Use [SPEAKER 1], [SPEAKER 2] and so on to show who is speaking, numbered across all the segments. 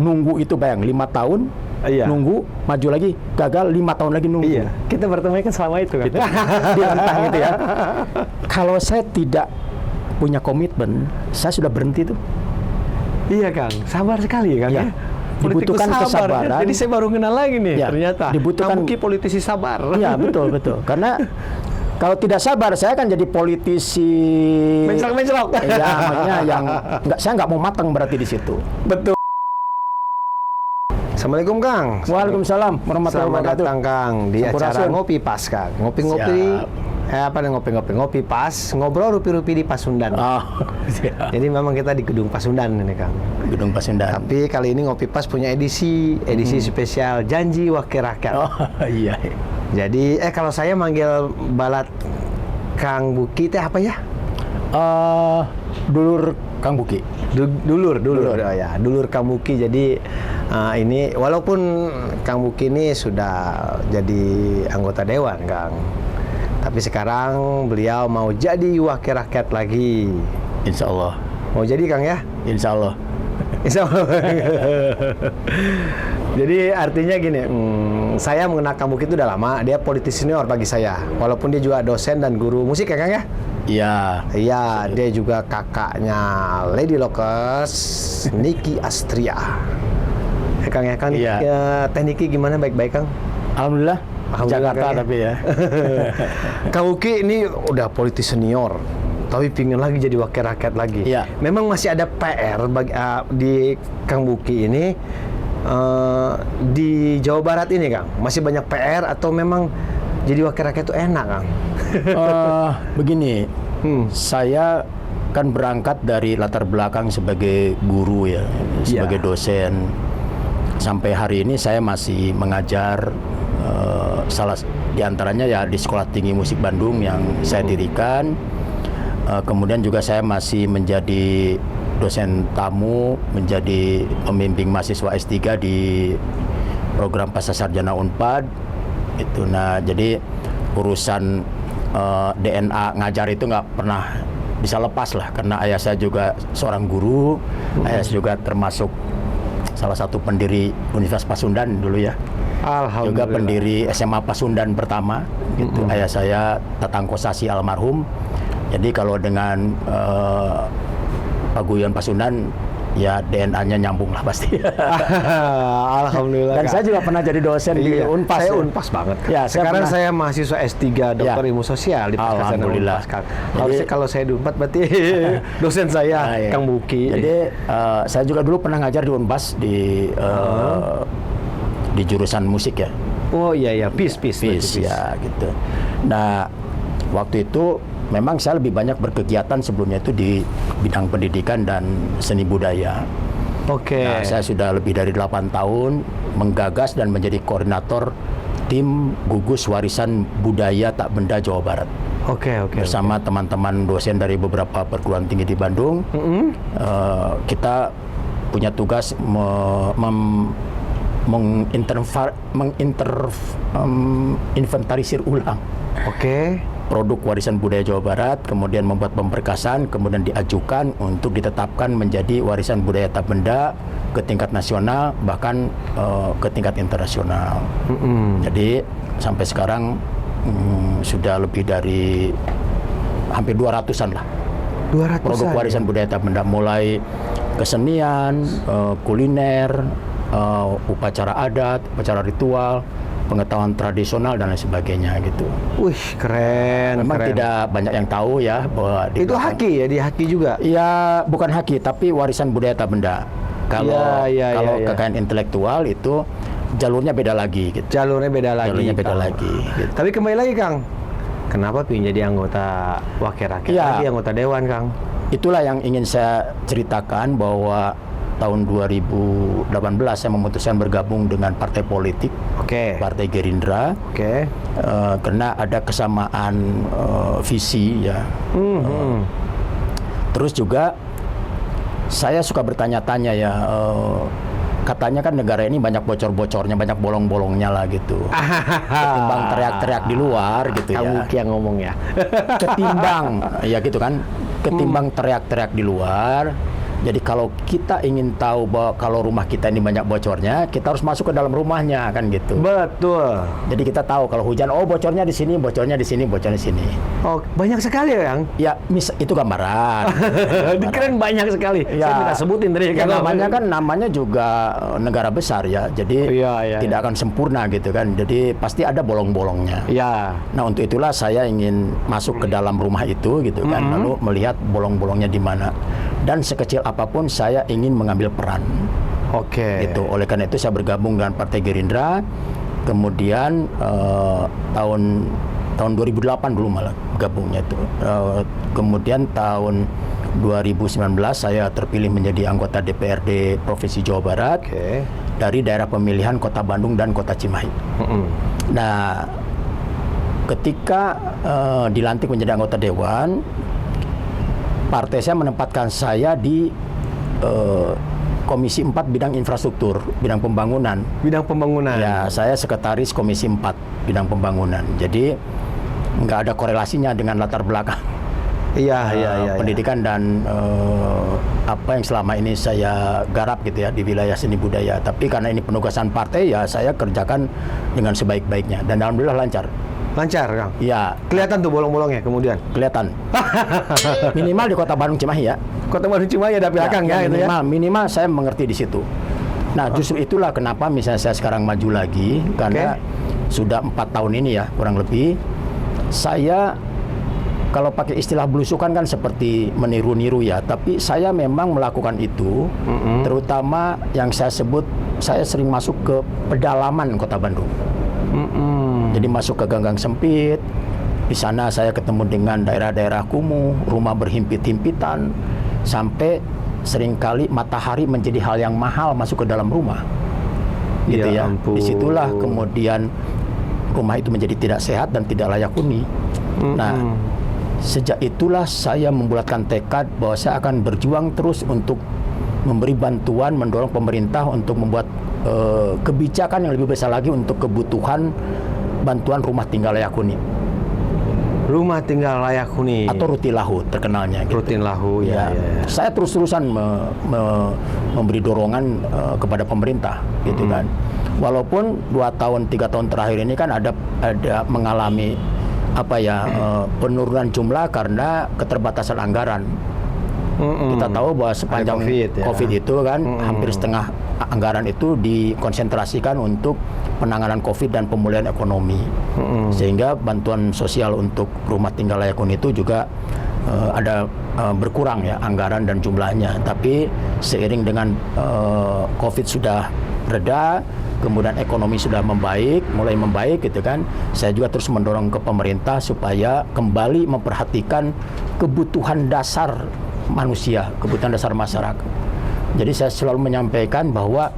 [SPEAKER 1] nunggu itu bayang 5 tahun, nunggu, maju lagi, gagal 5 tahun lagi nunggu.
[SPEAKER 2] Iya, kita bertemu kan selama itu kan.
[SPEAKER 1] Gitu. Di rentang itu ya. Kalau saya tidak punya komitmen, saya sudah berhenti tuh.
[SPEAKER 2] Iya Kang, sabar sekali Kang ya. Politikus
[SPEAKER 1] Dibutuhkan
[SPEAKER 2] sabar,
[SPEAKER 1] kesabaran.
[SPEAKER 2] Jadi saya baru kenal lagi nih
[SPEAKER 1] Ya,
[SPEAKER 2] ternyata.
[SPEAKER 1] dibutuhkan
[SPEAKER 2] Kang Buki politisi sabar.
[SPEAKER 1] Iya, betul. Karena kalau tidak sabar, saya akan jadi politisi
[SPEAKER 2] Mencrok-mencrok.
[SPEAKER 1] ya, makanya saya nggak mau matang berarti di situ.
[SPEAKER 2] Betul. Assalamualaikum Kang.
[SPEAKER 1] Waalaikumsalam warahmatullahi
[SPEAKER 2] Selamat
[SPEAKER 1] wabarakatuh.
[SPEAKER 2] datang Kang di acara
[SPEAKER 1] Sampurasun.
[SPEAKER 2] Ngopi Pas Kang. Ngopi-ngopi. Ngopi pas, ngobrol rupi-rupi di Pasundan.
[SPEAKER 1] Oh,
[SPEAKER 2] Jadi memang kita di Gedung Pasundan ini Kang.
[SPEAKER 1] Gedung Pasundan.
[SPEAKER 2] Tapi kali ini Ngopi Pas punya edisi spesial Janji Wakil Rakyat.
[SPEAKER 1] Oh, iya.
[SPEAKER 2] Jadi kalau saya manggil balat Kang Buki teh apa ya?
[SPEAKER 1] Dulur Kang Buki.
[SPEAKER 2] Dulur. Oh ya, dulur Kang Buki. Jadi ini walaupun Kang Buki ini sudah jadi anggota dewan, Kang. Tapi sekarang beliau mau jadi wakil rakyat lagi.
[SPEAKER 1] Insya Allah.
[SPEAKER 2] Mau jadi Kang ya?
[SPEAKER 1] Insya Allah.
[SPEAKER 2] Insya Allah. Jadi artinya gini, saya mengenal Kang Buki itu udah lama. Dia politisi senior bagi saya. Walaupun dia juga dosen dan guru musik ya Kang ya?
[SPEAKER 1] Iya.
[SPEAKER 2] Iya, dia juga kakaknya Lady Lokes, Niki Astria. Ya Kang ya, Kang.
[SPEAKER 1] Iya.
[SPEAKER 2] Teh Niki gimana, baik-baik Kang?
[SPEAKER 1] Alhamdulillah. Jakarta
[SPEAKER 2] Kang, ya.
[SPEAKER 1] tapi ya.
[SPEAKER 2] Kang Buki ini udah politis senior, tapi pingin lagi jadi wakil rakyat lagi.
[SPEAKER 1] Iya.
[SPEAKER 2] Memang masih ada PR di Kang Buki ini di Jawa Barat ini Kang. Masih banyak PR atau memang jadi wakil rakyat itu enak Kang?
[SPEAKER 1] Begini, saya kan berangkat dari latar belakang sebagai guru ya, sebagai dosen. Sampai hari ini saya masih mengajar, salah diantaranya ya di Sekolah Tinggi Musik Bandung yang saya dirikan. Kemudian juga saya masih menjadi dosen tamu, menjadi pembimbing mahasiswa S3 di program Pascasarjana Unpad. Itu, nah jadi urusan DNA ngajar itu nggak pernah bisa lepas lah, karena ayah saya juga seorang guru, ayah saya juga termasuk salah satu pendiri Universitas Pasundan dulu ya.
[SPEAKER 2] Alhamdulillah.
[SPEAKER 1] Juga pendiri SMA Pasundan pertama, gitu. Ayah saya Tatang Kosasi almarhum. Jadi kalau dengan Paguyuban Pasundan, ya DNA-nya nyambung lah pasti.
[SPEAKER 2] Alhamdulillah.
[SPEAKER 1] Dan saya juga pernah jadi dosen di Unpas.
[SPEAKER 2] Saya
[SPEAKER 1] ya.
[SPEAKER 2] Unpas banget.
[SPEAKER 1] Ya,
[SPEAKER 2] sekarang saya mahasiswa S3 Doktor Ilmu Sosial di Pascasarjana
[SPEAKER 1] Alhamdulillah.
[SPEAKER 2] Unpas, Kang. Harusnya kalau saya di Unpad berarti dosen saya
[SPEAKER 1] iya.
[SPEAKER 2] Kang Buki.
[SPEAKER 1] Jadi saya juga dulu pernah ngajar di Unpas di jurusan musik ya.
[SPEAKER 2] Oh iya, PIS
[SPEAKER 1] Ya gitu. Nah, waktu itu memang saya lebih banyak berkegiatan sebelumnya itu di bidang pendidikan dan seni budaya.
[SPEAKER 2] Oke.
[SPEAKER 1] Nah, saya sudah lebih dari 8 tahun menggagas dan menjadi koordinator tim gugus warisan budaya tak benda Jawa Barat.
[SPEAKER 2] Oke.
[SPEAKER 1] Bersama teman-teman dosen dari beberapa perguruan tinggi di Bandung. Kita punya tugas menginventarisir ulang.
[SPEAKER 2] Oke.
[SPEAKER 1] Produk warisan budaya Jawa Barat, kemudian membuat pemberkasan, kemudian diajukan untuk ditetapkan menjadi warisan budaya tak benda ke tingkat nasional, bahkan ke tingkat internasional. Jadi sampai sekarang sudah lebih dari hampir 200-an lah
[SPEAKER 2] 200
[SPEAKER 1] produk warisan budaya tak benda, mulai kesenian, kuliner, upacara adat, upacara ritual, pengetahuan tradisional dan lain sebagainya gitu.
[SPEAKER 2] Wih, keren.
[SPEAKER 1] Memang
[SPEAKER 2] keren.
[SPEAKER 1] tidak banyak yang tahu ya bahwa
[SPEAKER 2] Itu haki ya, di haki juga.
[SPEAKER 1] Ya, bukan haki tapi warisan budaya tak benda. Kalau kekayaan intelektual itu jalurnya beda lagi gitu.
[SPEAKER 2] Jalurnya beda lagi.
[SPEAKER 1] Gitu.
[SPEAKER 2] Tapi kembali lagi Kang, kenapa pengen jadi anggota wakil rakyat lagi, anggota dewan Kang?
[SPEAKER 1] Itulah yang ingin saya ceritakan, bahwa tahun 2018 saya memutuskan bergabung dengan partai politik, Partai Gerindra, karena ada kesamaan visi ya. Terus juga saya suka bertanya-tanya ya, katanya kan negara ini banyak bocor-bocornya, banyak bolong-bolongnya lah gitu. Ketimbang teriak-teriak di luar gitu ya.
[SPEAKER 2] Kamu yang ngomong ya.
[SPEAKER 1] Ketimbang ya gitu kan, ketimbang teriak-teriak di luar, Jadi kalau kita ingin tahu bahwa kalau rumah kita ini banyak bocornya, kita harus masuk ke dalam rumahnya kan gitu.
[SPEAKER 2] Betul.
[SPEAKER 1] Jadi kita tahu kalau hujan, oh bocornya di sini, bocornya di sini, bocornya di sini.
[SPEAKER 2] Oh, banyak sekali ya, Kang?
[SPEAKER 1] Ya, itu gambaran.
[SPEAKER 2] Keren banyak sekali.
[SPEAKER 1] Ya,
[SPEAKER 2] Saya minta sebutin tadi.
[SPEAKER 1] Ya, namanya juga negara besar ya. Jadi tidak akan sempurna gitu kan. Jadi pasti ada bolong-bolongnya.
[SPEAKER 2] Ya.
[SPEAKER 1] Nah, untuk itulah saya ingin masuk ke dalam rumah itu gitu kan, lalu melihat bolong-bolongnya di mana. Dan sekecil apapun saya ingin mengambil peran.
[SPEAKER 2] Oke.
[SPEAKER 1] Gitu. Oleh karena itu saya bergabung dengan Partai Gerindra. Kemudian tahun 2008 dulu malah gabungnya itu. Kemudian tahun 2019 saya terpilih menjadi anggota DPRD Provinsi Jawa Barat dari daerah pemilihan Kota Bandung dan Kota Cimahi. Nah, ketika dilantik menjadi anggota dewan, partai saya menempatkan saya di Komisi 4 bidang infrastruktur, bidang pembangunan.
[SPEAKER 2] Bidang pembangunan.
[SPEAKER 1] Ya, saya sekretaris Komisi 4 bidang pembangunan. Jadi nggak ada korelasinya dengan latar belakang pendidikan dan apa yang selama ini saya garap gitu ya di wilayah seni budaya. Tapi karena ini penugasan partai, ya saya kerjakan dengan sebaik-baiknya dan alhamdulillah lancar.
[SPEAKER 2] Lancar, Kang?
[SPEAKER 1] Ya.
[SPEAKER 2] Kelihatan tuh bolong-bolongnya kemudian?
[SPEAKER 1] Kelihatan. Minimal di Kota Bandung Cimahi ya.
[SPEAKER 2] Kota Bandung Cimahi ada belakang ya, gitu ya?
[SPEAKER 1] Minimal saya mengerti di situ. Nah, justru itulah kenapa misalnya saya sekarang maju lagi, karena sudah 4 tahun ini ya, kurang lebih, saya kalau pakai istilah belusukan kan seperti meniru-niru ya, tapi saya memang melakukan itu, terutama yang saya sebut, saya sering masuk ke pedalaman Kota Bandung. Jadi masuk ke gang-gang sempit, di sana saya ketemu dengan daerah-daerah kumuh, rumah berhimpit-himpitan, sampai seringkali matahari menjadi hal yang mahal masuk ke dalam rumah. Gitu ya. Disitulah kemudian rumah itu menjadi tidak sehat dan tidak layak huni. Nah, sejak itulah saya membulatkan tekad bahwa saya akan berjuang terus untuk memberi bantuan, mendorong pemerintah untuk membuat kebijakan yang lebih besar lagi untuk kebutuhan bantuan rumah tinggal layak huni.
[SPEAKER 2] Rumah tinggal layak huni.
[SPEAKER 1] Atau Rutilahu terkenalnya. Gitu.
[SPEAKER 2] Rutilahu, ya.
[SPEAKER 1] Saya terus-terusan memberi dorongan kepada pemerintah, gitu kan. Walaupun 2 tahun, 3 tahun terakhir ini kan ada mengalami penurunan jumlah karena keterbatasan anggaran. Kita tahu bahwa sepanjang COVID itu kan hampir setengah anggaran itu dikonsentrasikan untuk penanganan COVID dan pemulihan ekonomi. Sehingga bantuan sosial untuk rumah tinggal layak huni itu juga ada berkurang ya anggaran dan jumlahnya. Tapi seiring dengan COVID sudah reda, kemudian ekonomi sudah mulai membaik gitu kan. Saya juga terus mendorong ke pemerintah supaya kembali memperhatikan kebutuhan dasar manusia, kebutuhan dasar masyarakat. Jadi saya selalu menyampaikan bahwa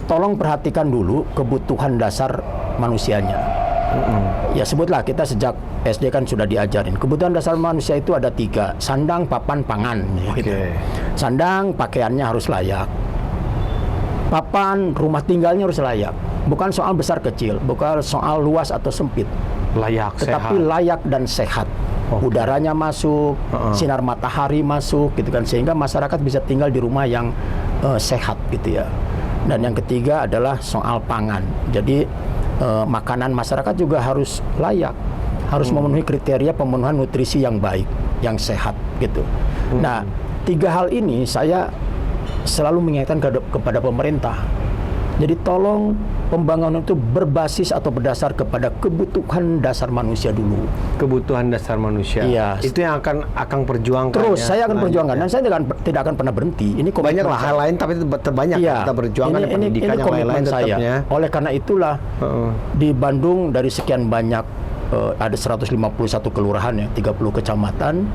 [SPEAKER 1] tolong perhatikan dulu kebutuhan dasar manusianya. Ya sebutlah, kita sejak SD kan sudah diajarin kebutuhan dasar manusia itu ada 3: sandang, papan, pangan. Gitu. Sandang, pakaiannya harus layak. Papan, rumah tinggalnya harus layak. Bukan soal besar kecil, bukan soal luas atau sempit.
[SPEAKER 2] Layak,
[SPEAKER 1] tetapi
[SPEAKER 2] sehat.
[SPEAKER 1] Layak dan sehat. Udaranya masuk, sinar matahari masuk, gitu kan, sehingga masyarakat bisa tinggal di rumah yang sehat, gitu ya. Dan yang ketiga adalah soal pangan. Jadi makanan masyarakat juga harus layak, harus memenuhi kriteria pemenuhan nutrisi yang baik, yang sehat, gitu. Nah, 3 hal ini saya selalu mengingatkan kepada pemerintah. Jadi tolong pembangunan itu berbasis atau berdasar kepada kebutuhan dasar manusia dulu.
[SPEAKER 2] Kebutuhan dasar manusia.
[SPEAKER 1] Iya.
[SPEAKER 2] Itu yang akan perjuangkan.
[SPEAKER 1] Terus saya akan perjuangkan dan saya tidak akan pernah berhenti. Ini
[SPEAKER 2] banyak lah hal lain, tapi banyak kita berjuangkan pendidikan yang lain-lain tetapnya.
[SPEAKER 1] Oleh karena itulah di Bandung dari sekian banyak ada 151 kelurahan ya, 30 kecamatan.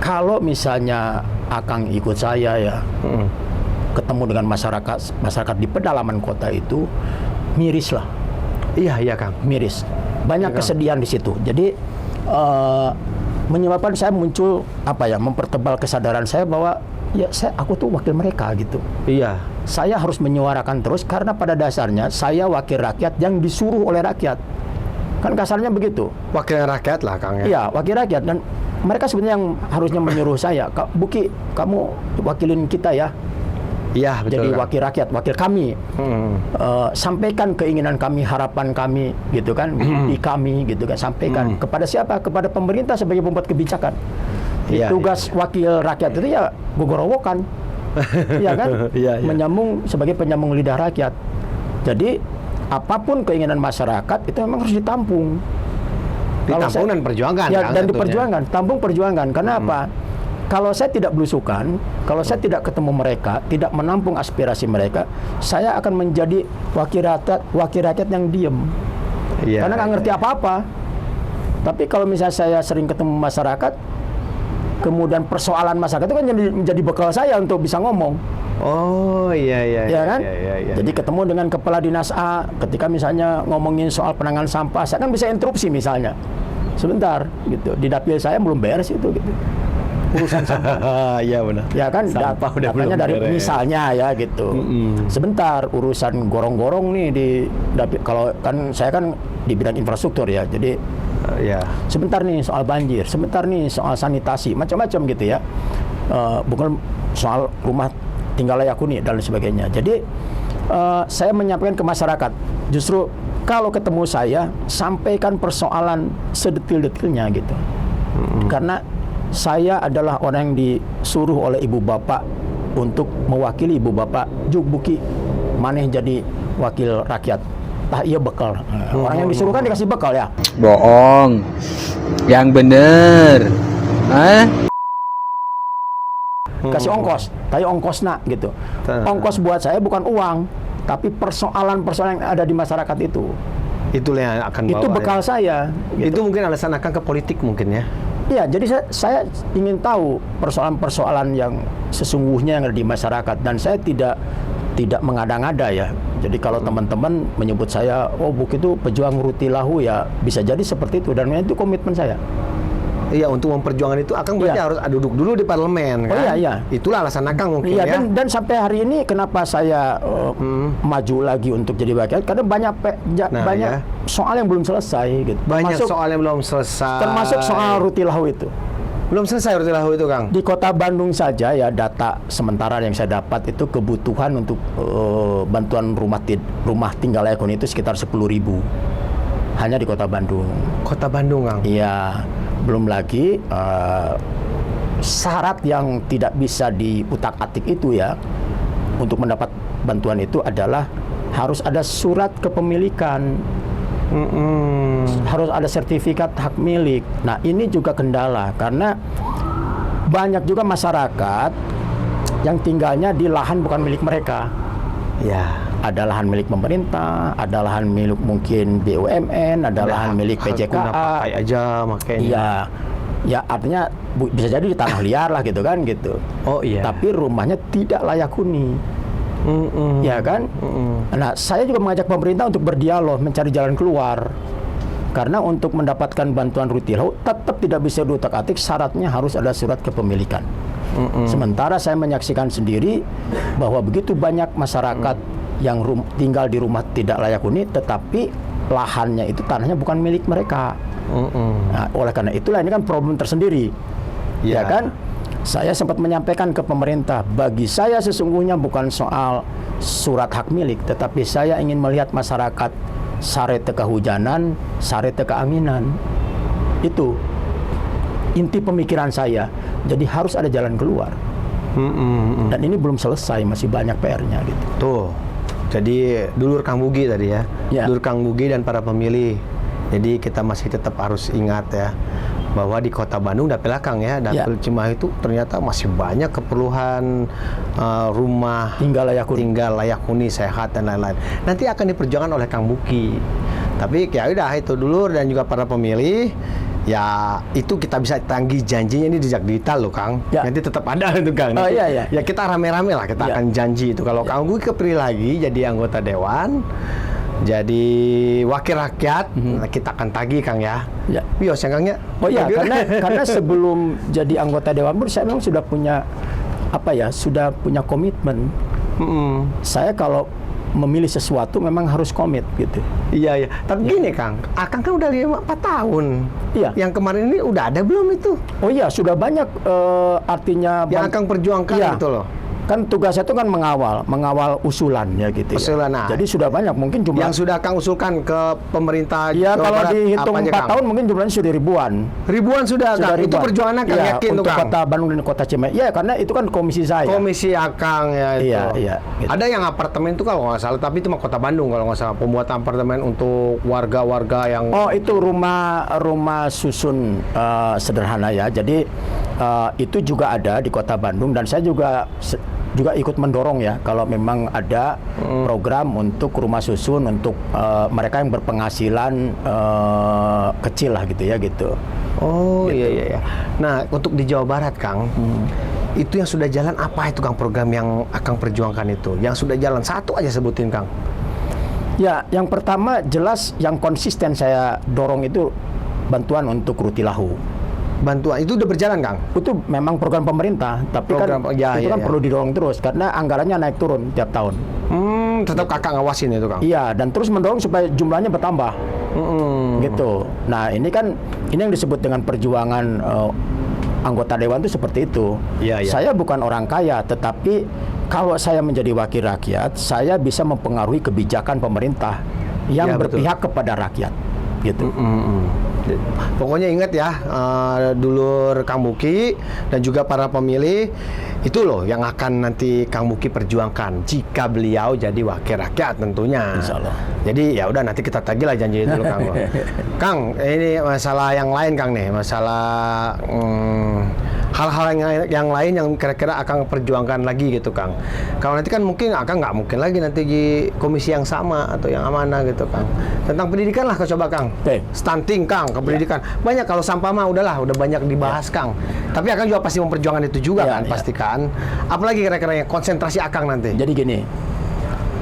[SPEAKER 1] Kalau misalnya Akang ikut saya ya, ketemu dengan masyarakat di pedalaman kota itu, miris lah.
[SPEAKER 2] Iya Kang,
[SPEAKER 1] miris. Banyak kesedihan di situ. Jadi menyebabkan saya muncul mempertebal kesadaran saya bahwa ya aku tuh wakil mereka gitu.
[SPEAKER 2] Iya.
[SPEAKER 1] Saya harus menyuarakan terus karena pada dasarnya saya wakil rakyat yang disuruh oleh rakyat. Kan kasarnya begitu.
[SPEAKER 2] Wakil rakyat lah Kang ya.
[SPEAKER 1] Iya, wakil rakyat, dan mereka sebenarnya yang harusnya menyuruh saya, Buki, kamu wakilin kita ya.
[SPEAKER 2] Iya, betul.
[SPEAKER 1] Jadi
[SPEAKER 2] Kang.
[SPEAKER 1] wakil rakyat, wakil kami. Sampaikan keinginan kami, harapan kami, gitu kan, mimpi kami, gitu kan. Sampaikan kepada siapa? Kepada pemerintah sebagai pembuat kebijakan.
[SPEAKER 2] Iya,
[SPEAKER 1] Tugas wakil rakyat itu ya gogorowokan, ya kan,
[SPEAKER 2] Iya, iya.
[SPEAKER 1] menyambung sebagai penyambung lidah rakyat. Jadi apapun keinginan masyarakat itu memang harus ditampung.
[SPEAKER 2] Ditampung dan perjuangkan.
[SPEAKER 1] Ya,
[SPEAKER 2] Kang,
[SPEAKER 1] dan
[SPEAKER 2] tentunya.
[SPEAKER 1] diperjuangkan, tampung perjuangkan. Karena apa? Kalau saya tidak belusukan, kalau saya tidak ketemu mereka, tidak menampung aspirasi mereka, saya akan menjadi wakil rakyat yang diem.
[SPEAKER 2] Iya,
[SPEAKER 1] Karena nggak ngerti apa-apa. Tapi kalau misalnya saya sering ketemu masyarakat, kemudian persoalan masyarakat itu kan menjadi bekal saya untuk bisa ngomong.
[SPEAKER 2] Oh, iya, iya.
[SPEAKER 1] Ya kan?
[SPEAKER 2] Iya.
[SPEAKER 1] Jadi ketemu dengan kepala dinas A, ketika misalnya ngomongin soal penanganan sampah, saya kan bisa interupsi misalnya. Sebentar, gitu. Di dapil saya belum beres itu, gitu. Urusan sampah.
[SPEAKER 2] Iya, benar.
[SPEAKER 1] Ya kan,
[SPEAKER 2] Sampah udah
[SPEAKER 1] datanya
[SPEAKER 2] belum
[SPEAKER 1] dari
[SPEAKER 2] beres.
[SPEAKER 1] misalnya ya gitu. Sebentar, urusan gorong-gorong nih di dapil. Kalau kan saya kan di bidang infrastruktur ya, jadi
[SPEAKER 2] Iya.
[SPEAKER 1] sebentar nih soal banjir, sebentar nih soal sanitasi, macam-macam gitu ya. Bukan soal rumah tinggal layak huni dan lain sebagainya. Jadi saya menyampaikan ke masyarakat, justru kalau ketemu saya, sampaikan persoalan sedetil-detilnya gitu. Karena saya adalah orang yang disuruh oleh ibu bapak untuk mewakili ibu bapak, Juk Buki, maneh jadi wakil rakyat. Tah iya bekal. Orang yang disuruh kan dikasih bekal ya.
[SPEAKER 3] Bohong. Yang bener. Hah?
[SPEAKER 1] Kasih ongkos, tapi ongkosna gitu. Ongkos buat saya bukan uang, tapi persoalan-persoalan yang ada di masyarakat itu.
[SPEAKER 2] Itulah yang akan
[SPEAKER 1] Itu
[SPEAKER 2] bawa,
[SPEAKER 1] bekal
[SPEAKER 2] ya.
[SPEAKER 1] saya. Gitu.
[SPEAKER 2] Itu mungkin alasan akan ke politik mungkin ya.
[SPEAKER 1] Iya, jadi saya ingin tahu persoalan-persoalan yang sesungguhnya yang ada di masyarakat, dan saya tidak mengada-ngada ya. Jadi kalau teman-teman menyebut saya, oh Buk itu pejuang rutilahu ya, bisa jadi seperti itu, dan itu komitmen saya.
[SPEAKER 2] Iya, untuk memperjuangkan itu Akang berarti
[SPEAKER 1] Iya.
[SPEAKER 2] harus duduk dulu di parlemen kan.
[SPEAKER 1] Oh, iya.
[SPEAKER 2] Itulah alasan Akang mungkin
[SPEAKER 1] Iya,
[SPEAKER 2] ya.
[SPEAKER 1] dan sampai hari ini kenapa saya maju lagi untuk jadi wakil? Karena banyak
[SPEAKER 2] ya.
[SPEAKER 1] soal yang belum selesai gitu.
[SPEAKER 2] Banyak
[SPEAKER 1] Termasuk-
[SPEAKER 2] soal yang belum selesai.
[SPEAKER 1] termasuk soal rutilahu itu.
[SPEAKER 2] Belum selesai rutilahu itu, Kang.
[SPEAKER 1] Di Kota Bandung saja ya, data sementara yang saya dapat itu kebutuhan untuk bantuan rumah tinggal layak huni itu sekitar 10.000 hanya di Kota Bandung.
[SPEAKER 2] Kota Bandung, Kang.
[SPEAKER 1] Iya, belum lagi syarat yang tidak bisa diutak-atik itu ya untuk mendapat bantuan itu adalah harus ada surat kepemilikan. Harus ada sertifikat hak milik. Nah, ini juga kendala karena banyak juga masyarakat yang tinggalnya di lahan bukan milik mereka.
[SPEAKER 2] Ya.
[SPEAKER 1] Ada lahan milik pemerintah, ada lahan milik mungkin BUMN, ada lahan milik
[SPEAKER 2] Guna
[SPEAKER 1] PJKA.
[SPEAKER 2] pakai aja makanya.
[SPEAKER 1] Iya. Ya artinya bisa jadi di tanah liar lah gitu kan gitu.
[SPEAKER 2] Oh iya.
[SPEAKER 1] Tapi rumahnya tidak layak huni. Ya kan? Nah, saya juga mengajak pemerintah untuk berdialog, mencari jalan keluar. Karena untuk mendapatkan bantuan rutilahu tetap tidak bisa diutak-atik, syaratnya harus ada surat kepemilikan. Sementara saya menyaksikan sendiri bahwa begitu banyak masyarakat yang tinggal di rumah tidak layak huni, tetapi lahannya itu tanahnya bukan milik mereka. Nah, oleh karena itulah ini kan problem tersendiri. Ya kan? Saya sempat menyampaikan ke pemerintah, bagi saya sesungguhnya bukan soal surat hak milik, tetapi saya ingin melihat masyarakat sarete kehujanan, sarete keanginan. Itu inti pemikiran saya. Jadi harus ada jalan keluar. Dan ini belum selesai, masih banyak PR-nya gitu.
[SPEAKER 2] Tuh. Jadi dulur Kang Bugi tadi ya.
[SPEAKER 1] Ya.
[SPEAKER 2] Dulur Kang Bugi dan para pemilih. Jadi kita masih tetap harus ingat ya bahwa di Kota Bandung dapil Kang ya, dapil Cimahi itu ternyata masih banyak keperluan rumah
[SPEAKER 1] Tinggal layak huni,
[SPEAKER 2] sehat dan lain-lain. Nanti akan diperjuangkan oleh Kang Buki. Tapi ya udah itu dulur dan juga para pemilih. Ya itu kita bisa tanggi janjinya ini di Jak Digital loh Kang.
[SPEAKER 1] Ya.
[SPEAKER 2] Nanti tetap ada itu Kang.
[SPEAKER 1] Oh, iya.
[SPEAKER 2] Ya kita rame-rame lah kita akan janji itu. Kalau Kang Buki kepilih lagi jadi anggota dewan, jadi wakil rakyat, kita akan tagih Kang ya.
[SPEAKER 1] Ya.
[SPEAKER 2] Bios ya Kang ya.
[SPEAKER 1] Oh iya, karena sebelum jadi anggota dewan pun saya memang sudah punya sudah punya komitmen. Saya kalau memilih sesuatu memang harus komit gitu.
[SPEAKER 2] Iya, iya. Tapi gini Kang, Akang kan udah 4 tahun.
[SPEAKER 1] Iya.
[SPEAKER 2] Yang kemarin ini udah ada belum itu?
[SPEAKER 1] Oh iya, sudah banyak artinya
[SPEAKER 2] Yang Akang perjuangkan
[SPEAKER 1] iya.
[SPEAKER 2] gitu loh.
[SPEAKER 1] Kan tugasnya itu kan mengawal usulan ya gitu.
[SPEAKER 2] Usulan,
[SPEAKER 1] Ya.
[SPEAKER 2] nah.
[SPEAKER 1] Jadi sudah banyak, mungkin jumlah.
[SPEAKER 2] Yang sudah Kang usulkan ke pemerintah
[SPEAKER 1] Ya
[SPEAKER 2] Jawa
[SPEAKER 1] kalau
[SPEAKER 2] Barat,
[SPEAKER 1] dihitung
[SPEAKER 2] apa aja,
[SPEAKER 1] 4
[SPEAKER 2] Kang?
[SPEAKER 1] tahun mungkin jumlahnya sudah ribuan.
[SPEAKER 2] Ribuan sudah, Kang. Itu
[SPEAKER 1] ribuan.
[SPEAKER 2] perjuangan Akang
[SPEAKER 1] Iya,
[SPEAKER 2] yakin tuh
[SPEAKER 1] untuk
[SPEAKER 2] Kang.
[SPEAKER 1] kota Bandung dan kota Cimahi. Ya karena itu kan komisi saya.
[SPEAKER 2] Komisi Akang ya itu.
[SPEAKER 1] Iya, iya, gitu.
[SPEAKER 2] Ada yang apartemen itu kalau nggak salah, tapi itu mah kota Bandung kalau nggak salah, pembuatan apartemen untuk warga-warga yang
[SPEAKER 1] Oh itu rumah susun sederhana ya. Jadi itu juga ada di kota Bandung dan saya juga ikut mendorong ya kalau memang ada program untuk rumah susun untuk mereka yang berpenghasilan kecil lah gitu ya gitu.
[SPEAKER 2] Oh iya iya iya. Nah, untuk di Jawa Barat Kang, itu yang sudah jalan apa itu Kang program yang Akang perjuangkan itu? Yang sudah jalan satu aja sebutin Kang.
[SPEAKER 1] Ya, yang pertama jelas yang konsisten saya dorong itu bantuan untuk Rutilahu.
[SPEAKER 2] Bantuan itu udah berjalan Kang.
[SPEAKER 1] Itu memang program pemerintah, tapi
[SPEAKER 2] Program,
[SPEAKER 1] kan
[SPEAKER 2] ya,
[SPEAKER 1] itu
[SPEAKER 2] ya,
[SPEAKER 1] kan
[SPEAKER 2] ya.
[SPEAKER 1] perlu didorong terus karena anggarannya naik turun tiap tahun.
[SPEAKER 2] Tetap Kakak ngawasin itu Kang.
[SPEAKER 1] Iya, dan terus mendorong supaya jumlahnya bertambah. Gitu. Nah, ini yang disebut dengan perjuangan anggota dewan itu seperti itu.
[SPEAKER 2] Iya, iya.
[SPEAKER 1] Saya bukan orang kaya, tetapi kalau saya menjadi wakil rakyat, saya bisa mempengaruhi kebijakan pemerintah yang
[SPEAKER 2] Iya, betul.
[SPEAKER 1] berpihak kepada rakyat. Gitu.
[SPEAKER 2] Pokoknya ingat ya, dulur Kang Muki dan juga para pemilih itu loh yang akan nanti Kang Muki perjuangkan jika beliau jadi wakil rakyat tentunya.
[SPEAKER 1] Insya Allah.
[SPEAKER 2] Jadi ya udah nanti kita tagih lah janji dulu Kang. Kang, ini masalah yang lain Kang nih, masalah hal-hal yang lain yang kira-kira akan perjuangkan lagi gitu Kang. Kalau nanti kan mungkin akan nggak mungkin lagi nanti di komisi yang sama atau yang amanah gitu Kang. Tentang pendidikan lah coba Kang.
[SPEAKER 1] Oke.
[SPEAKER 2] Stunting Kang ke pendidikan. Banyak kalau sampah mah udahlah udah banyak dibahas Kang. Tapi akan juga pasti memperjuangkan itu juga kan pasti kan. Apalagi kira-kira yang konsentrasi Akang nanti.
[SPEAKER 1] Jadi gini,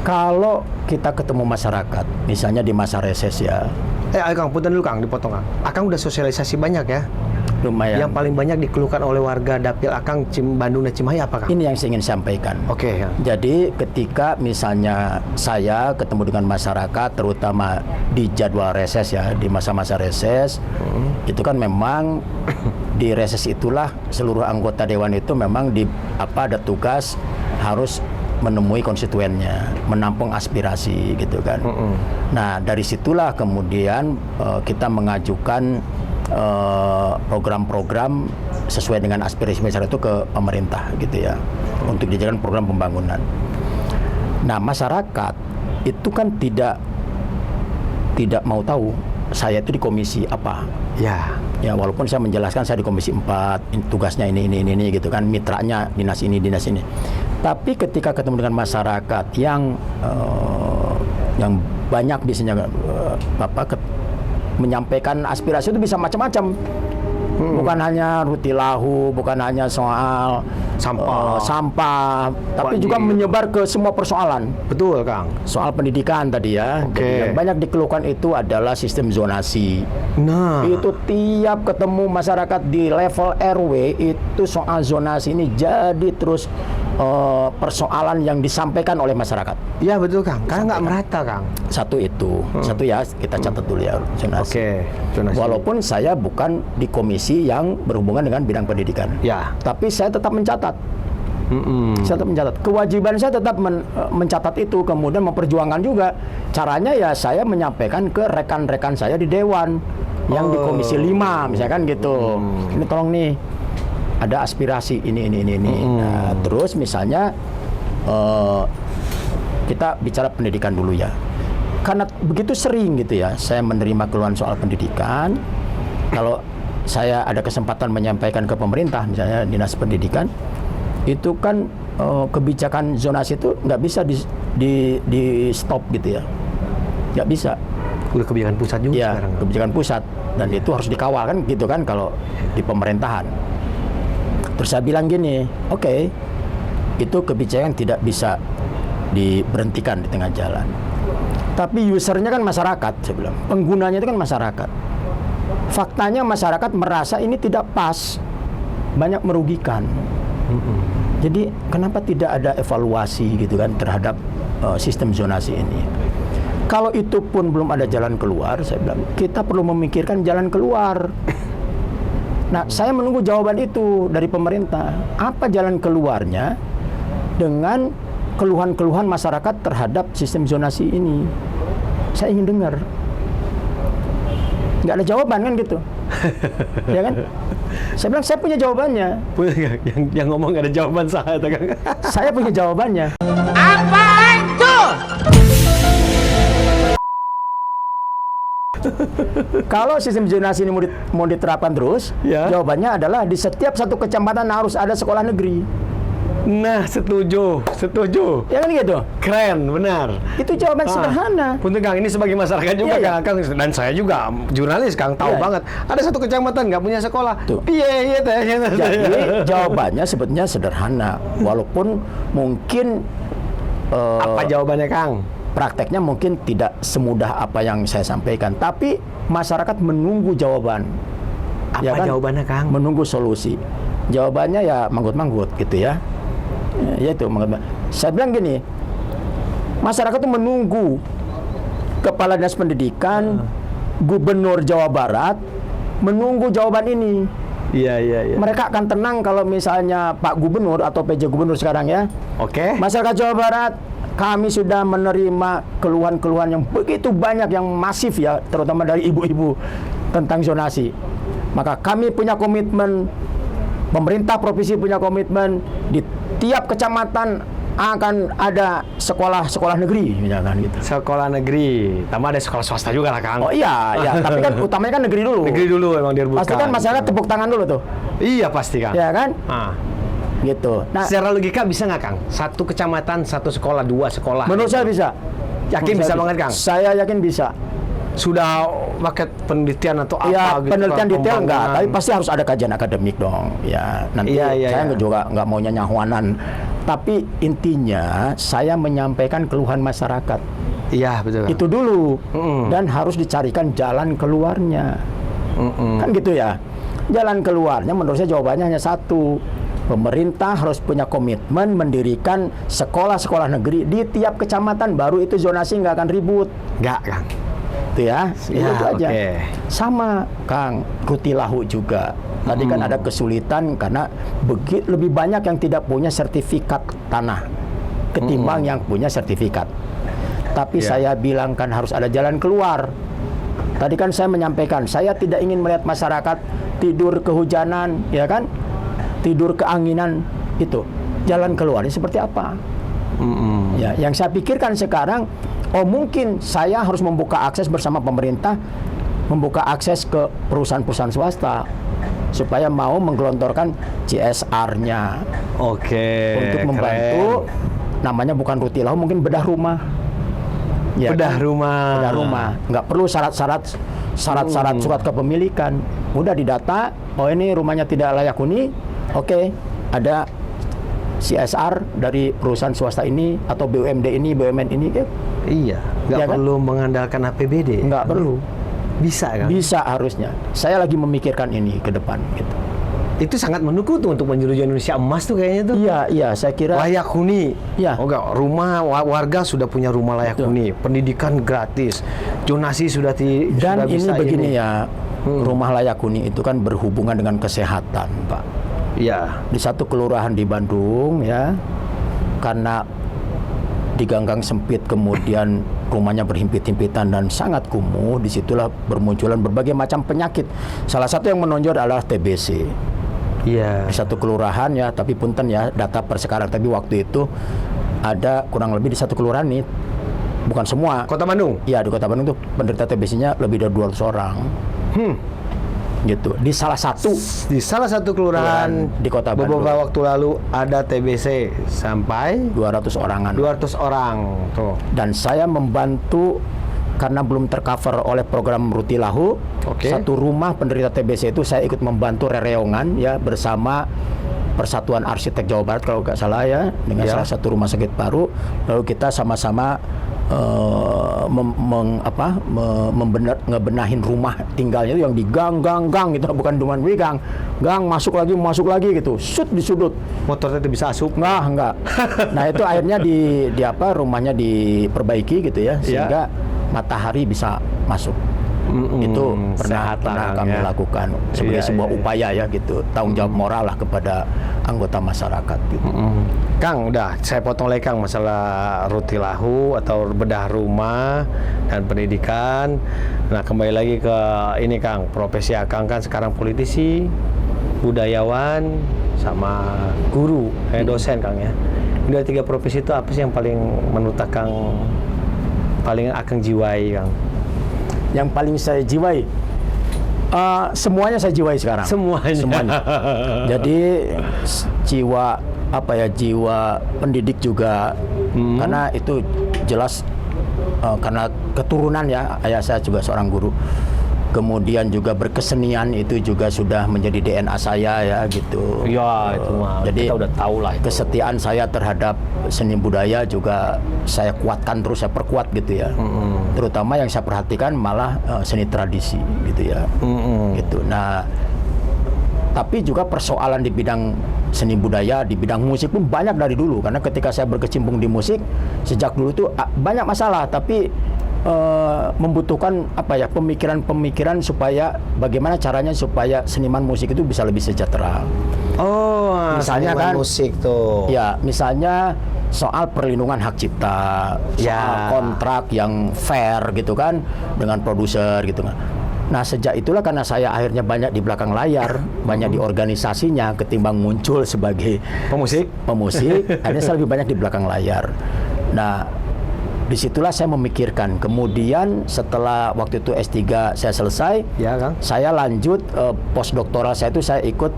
[SPEAKER 1] kalau kita ketemu masyarakat, misalnya di masa reses ya,
[SPEAKER 2] Ayo Kang, punten dulu Kang, dipotong Kang. Akang udah sosialisasi banyak ya.
[SPEAKER 1] lumayan.
[SPEAKER 2] Yang paling banyak dikeluhkan oleh warga dapil Akang Bandung dan Cimahi apa Kang?
[SPEAKER 1] Ini yang saya ingin sampaikan.
[SPEAKER 2] Oke, ya.
[SPEAKER 1] Jadi ketika misalnya saya ketemu dengan masyarakat, terutama di jadwal reses ya, di masa-masa reses, itu kan memang di reses itulah seluruh anggota dewan itu memang ada tugas harus menemui konstituennya, menampung aspirasi gitu kan. Nah dari situlah kemudian kita mengajukan program-program sesuai dengan aspirasi masyarakat itu ke pemerintah gitu ya, untuk dijadikan program pembangunan. Nah masyarakat itu kan tidak mau tahu saya itu di komisi apa. Ya walaupun saya menjelaskan saya di komisi 4, tugasnya ini gitu kan, mitranya dinas ini. Tapi ketika ketemu dengan masyarakat yang banyak biasanya menyampaikan aspirasi itu bisa macam-macam. Bukan hanya Rutilahu, bukan hanya soal sampah, tapi juga menyebar ke semua persoalan.
[SPEAKER 2] Betul, Kang.
[SPEAKER 1] Soal pendidikan tadi ya.
[SPEAKER 2] Oke.
[SPEAKER 1] Jadi yang banyak dikeluhkan itu adalah sistem zonasi.
[SPEAKER 2] Nah,
[SPEAKER 1] Itu tiap ketemu masyarakat di level RW itu soal zonasi ini jadi terus persoalan yang disampaikan oleh masyarakat.
[SPEAKER 2] iya betul, Kang. Karena nggak merata, Kang.
[SPEAKER 1] Satu itu, satu ya kita catat dulu ya zonasi.
[SPEAKER 2] Oke, zonasi.
[SPEAKER 1] Walaupun saya bukan di komisi yang berhubungan dengan bidang pendidikan,
[SPEAKER 2] Ya.
[SPEAKER 1] tapi saya tetap mencatat. Saya tetap mencatat. Kewajiban saya tetap mencatat itu, kemudian memperjuangkan juga. Caranya ya saya menyampaikan ke rekan-rekan saya di dewan yang di komisi 5 misalkan gitu. Ini tolong nih ada aspirasi ini. Nah, terus misalnya kita bicara pendidikan dulu ya. Karena begitu sering gitu ya, saya menerima keluhan soal pendidikan. Kalau saya ada kesempatan menyampaikan ke pemerintah, misalnya dinas pendidikan, itu kan kebijakan zonasi itu nggak bisa di stop gitu ya, nggak bisa.
[SPEAKER 2] Udah kebijakan pusat juga
[SPEAKER 1] Ya,
[SPEAKER 2] sekarang.
[SPEAKER 1] kebijakan pusat dan itu harus dikawal kan gitu kan kalau di pemerintahan. Terus saya bilang gini, oke, itu kebijakan tidak bisa diberhentikan di tengah jalan. Tapi usernya kan masyarakat, saya bilang. Penggunanya itu kan masyarakat. Faktanya masyarakat merasa ini tidak pas, banyak merugikan. Jadi kenapa tidak ada evaluasi gitu kan terhadap sistem zonasi ini. Kalau itu pun belum ada jalan keluar, saya bilang kita perlu memikirkan jalan keluar. Nah, saya menunggu jawaban itu dari pemerintah. Apa jalan keluarnya dengan keluhan-keluhan masyarakat terhadap sistem zonasi ini? Saya ingin dengar. Nggak ada jawaban kan gitu. Ya kan? Saya bilang saya punya jawabannya.
[SPEAKER 2] yang ngomong gak ada jawaban saya, Kang.
[SPEAKER 1] Saya punya jawabannya. Kalau sistem zonasi ini mau diterapkan terus,
[SPEAKER 2] Ya.
[SPEAKER 1] jawabannya adalah di setiap satu kecamatan harus ada sekolah negeri.
[SPEAKER 2] Nah, setuju.
[SPEAKER 1] Ya kan gitu?
[SPEAKER 2] Keren, benar.
[SPEAKER 1] Itu jawaban sederhana.
[SPEAKER 2] Punten Kang, ini sebagai masyarakat juga,
[SPEAKER 1] Iya,
[SPEAKER 2] Kang, dan saya juga jurnalis, Kang, tahu
[SPEAKER 1] Iya.
[SPEAKER 2] banget. Ada satu kecamatan nggak punya sekolah.
[SPEAKER 1] Tuh.
[SPEAKER 2] Iya, teh.
[SPEAKER 1] Jadi jawabannya sebetulnya sederhana, walaupun mungkin
[SPEAKER 2] Apa jawabannya, Kang?
[SPEAKER 1] prakteknya mungkin tidak semudah apa yang saya sampaikan, tapi masyarakat menunggu jawaban.
[SPEAKER 2] Apa jawabannya, Kang?
[SPEAKER 1] Menunggu solusi. Jawabannya ya manggut-manggut gitu ya. Ya itu manggut-manggut. Saya bilang gini, masyarakat itu menunggu Kepala Dinas Pendidikan, Gubernur Jawa Barat menunggu jawaban ini.
[SPEAKER 2] Iya.
[SPEAKER 1] Mereka akan tenang kalau misalnya Pak Gubernur atau PJ Gubernur sekarang ya,
[SPEAKER 2] Oke.
[SPEAKER 1] masyarakat Jawa Barat, kami sudah menerima keluhan-keluhan yang begitu banyak, yang masif ya, terutama dari ibu-ibu tentang zonasi. Maka kami punya komitmen, pemerintah provinsi punya komitmen, di tiap kecamatan akan ada sekolah negeri, misalkan gitu.
[SPEAKER 2] Sekolah negeri, tambah ada sekolah swasta juga lah, Kang.
[SPEAKER 1] Oh iya, tapi kan utamanya kan negeri dulu.
[SPEAKER 2] Negeri dulu emang direbutkan.
[SPEAKER 1] Pasti kan masyarakat tepuk tangan dulu tuh,
[SPEAKER 2] Iya, pasti, Kang.
[SPEAKER 1] ya kan?
[SPEAKER 2] Ah.
[SPEAKER 1] Gitu. Nah,
[SPEAKER 2] Secara logika bisa nggak, Kang? Satu kecamatan, satu sekolah, dua sekolah.
[SPEAKER 1] menurut saya bisa.
[SPEAKER 2] Yakin
[SPEAKER 1] Menurut
[SPEAKER 2] bisa
[SPEAKER 1] saya
[SPEAKER 2] banget, Kang?
[SPEAKER 1] Saya yakin bisa.
[SPEAKER 2] Sudah pakai penelitian atau
[SPEAKER 1] Ya,
[SPEAKER 2] apa gitu?
[SPEAKER 1] penelitian
[SPEAKER 2] Kang,
[SPEAKER 1] detail enggak,
[SPEAKER 2] pembangunan?
[SPEAKER 1] tapi pasti harus ada kajian akademik dong. Ya, nanti saya juga nggak maunya nyahuanan. Tapi intinya saya menyampaikan keluhan masyarakat.
[SPEAKER 2] Iya, betul, Kang.
[SPEAKER 1] Itu dulu. Dan harus dicarikan jalan keluarnya. Kan gitu ya. Jalan keluarnya menurut saya jawabannya hanya satu. Pemerintah harus punya komitmen mendirikan sekolah-sekolah negeri di tiap kecamatan, baru itu zonasi nggak akan ribut.
[SPEAKER 2] Nggak, Kang.
[SPEAKER 1] Itu ya,
[SPEAKER 2] Ya,
[SPEAKER 1] itu aja.
[SPEAKER 2] oke.
[SPEAKER 1] Sama Kang, Rutilahu juga. Tadi kan ada kesulitan karena lebih banyak yang tidak punya sertifikat tanah ketimbang yang punya sertifikat. Tapi saya bilang kan harus ada jalan keluar. Tadi kan saya menyampaikan, saya tidak ingin melihat masyarakat tidur kehujanan, ya kan? Tidur keanginan itu. Jalan keluarnya seperti apa? Ya, yang saya pikirkan sekarang, mungkin saya harus membuka akses bersama pemerintah, membuka akses ke perusahaan-perusahaan swasta supaya mau menggelontorkan CSR-nya
[SPEAKER 2] Oke.
[SPEAKER 1] untuk membantu.
[SPEAKER 2] keren.
[SPEAKER 1] Namanya bukan Rutilahu, mungkin bedah rumah. Ya,
[SPEAKER 2] Bedah
[SPEAKER 1] kan?
[SPEAKER 2] rumah.
[SPEAKER 1] Bedah rumah. Nggak perlu syarat-syarat surat kepemilikan. Udah didata, ini rumahnya tidak layak huni. Oke, ada CSR dari perusahaan swasta ini atau BUMD ini, BUMN ini,
[SPEAKER 2] Iya, nggak
[SPEAKER 1] Ya kan?
[SPEAKER 2] perlu mengandalkan APBD.
[SPEAKER 1] nggak perlu.
[SPEAKER 2] Bisa, kan?
[SPEAKER 1] Bisa harusnya. Saya lagi memikirkan ini ke depan. Gitu.
[SPEAKER 2] Itu sangat mendukung tuh untuk menuju Indonesia emas tuh kayaknya tuh.
[SPEAKER 1] Iya, saya kira.
[SPEAKER 2] Layak huni.
[SPEAKER 1] Iya.
[SPEAKER 2] Oh enggak, rumah warga sudah punya rumah layak
[SPEAKER 1] Betul.
[SPEAKER 2] huni, pendidikan gratis, zonasi sudah
[SPEAKER 1] Dan
[SPEAKER 2] sudah
[SPEAKER 1] ini
[SPEAKER 2] bisa
[SPEAKER 1] begini ya, rumah layak huni itu kan berhubungan dengan kesehatan, Pak.
[SPEAKER 2] Iya.
[SPEAKER 1] Di satu kelurahan di Bandung ya, karena di ganggang sempit kemudian rumahnya berhimpit-himpitan dan sangat kumuh, disitulah bermunculan berbagai macam penyakit. Salah satu yang menonjol adalah TBC.
[SPEAKER 2] Iya.
[SPEAKER 1] Di satu kelurahan ya, tapi punten ya data per sekarang, tapi waktu itu ada kurang lebih di satu kelurahan nih, bukan semua.
[SPEAKER 2] Kota Bandung.
[SPEAKER 1] Ya, di Kota Bandung tuh penderita TBC-nya lebih dari 200 orang. Gitu. Di salah satu
[SPEAKER 2] Di salah satu kelurahan
[SPEAKER 1] di Kota Bandung.
[SPEAKER 2] beberapa waktu lalu ada TBC sampai
[SPEAKER 1] 200 orangan.
[SPEAKER 2] 200 orang tuh.
[SPEAKER 1] Dan saya membantu karena belum tercover oleh program Rutilahu.
[SPEAKER 2] Oke.
[SPEAKER 1] Satu rumah penderita TBC itu saya ikut membantu rereongan ya bersama Persatuan Arsitek Jawa Barat kalau nggak salah ya, dengan
[SPEAKER 2] Ya.
[SPEAKER 1] salah satu rumah sakit paru. Lalu kita sama-sama ngebenahin rumah tinggalnya itu yang di gang gitu, bukan cuma di gang masuk lagi gitu, di sudut.
[SPEAKER 2] Motornya itu bisa asup.
[SPEAKER 1] Enggak. Nah itu akhirnya di rumahnya diperbaiki gitu ya, sehingga matahari bisa masuk. Itu pernah kami lakukan sebagai sebuah upaya ya gitu, tanggung jawab moral lah kepada anggota masyarakat gitu.
[SPEAKER 2] Kang, udah saya potong lagi Kang masalah rutilahu atau bedah rumah dan pendidikan. Nah kembali lagi ke ini Kang, profesi Akang kan sekarang politisi, budayawan, sama guru, dosen Kang ya. Dari 3 profesi itu apa sih yang paling menurut Akang paling Akang jiwai Kang?
[SPEAKER 1] Yang paling saya jiwai, semuanya saya jiwai sekarang. Semuanya. Jadi jiwa pendidik juga, karena itu jelas karena keturunan ya, ayah saya juga seorang guru. Kemudian juga berkesenian itu juga sudah menjadi DNA saya ya gitu.
[SPEAKER 2] Ya itu mah.
[SPEAKER 1] Jadi
[SPEAKER 2] kita udah tahu lah.
[SPEAKER 1] Kesetiaan saya terhadap seni budaya juga saya kuatkan terus, saya perkuat gitu ya. Terutama yang saya perhatikan malah seni tradisi gitu ya. Gitu. Nah, tapi juga persoalan di bidang seni budaya, di bidang musik pun banyak dari dulu, karena ketika saya berkecimpung di musik sejak dulu tuh banyak masalah, tapi membutuhkan pemikiran supaya bagaimana caranya supaya seniman musik itu bisa lebih sejahtera. Misalnya kan
[SPEAKER 2] musik tuh.
[SPEAKER 1] Ya, misalnya soal perlindungan hak cipta, soal kontrak yang fair gitu kan dengan produser gitu kan. Nah sejak itulah karena saya akhirnya banyak di belakang layar, banyak di organisasinya ketimbang muncul sebagai pemusik, akhirnya saya lebih banyak di belakang layar. Nah disitulah saya memikirkan. Kemudian setelah waktu itu S3 saya selesai,
[SPEAKER 2] ya, Kang.
[SPEAKER 1] Saya lanjut postdoktoral saya itu saya ikut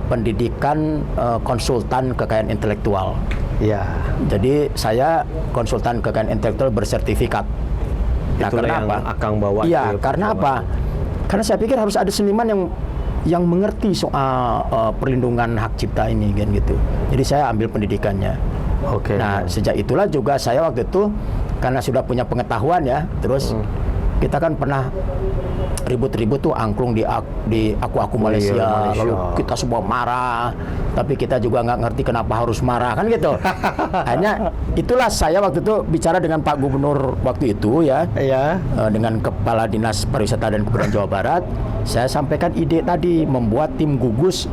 [SPEAKER 1] pendidikan konsultan kekayaan intelektual.
[SPEAKER 2] Ya.
[SPEAKER 1] Jadi saya konsultan kekayaan intelektual bersertifikat. Nah,
[SPEAKER 2] itulah
[SPEAKER 1] karena
[SPEAKER 2] yang
[SPEAKER 1] apa?
[SPEAKER 2] Akang bawa.
[SPEAKER 1] Iya, karena apa? Karena saya pikir harus ada seniman yang mengerti soal perlindungan hak cipta ini kan gitu. Jadi saya ambil pendidikannya.
[SPEAKER 2] Oke.
[SPEAKER 1] Nah, sejak itulah juga saya waktu itu karena sudah punya pengetahuan ya, terus kita kan pernah ribut-ribut tuh angklung di Aku Malaysia. Lalu kita semua marah, tapi kita juga nggak ngerti kenapa harus marah kan gitu. Hanya itulah saya waktu itu bicara dengan Pak Gubernur waktu itu ya, dengan Kepala Dinas Pariwisata dan Kebudayaan Jawa Barat, saya sampaikan ide tadi membuat tim gugus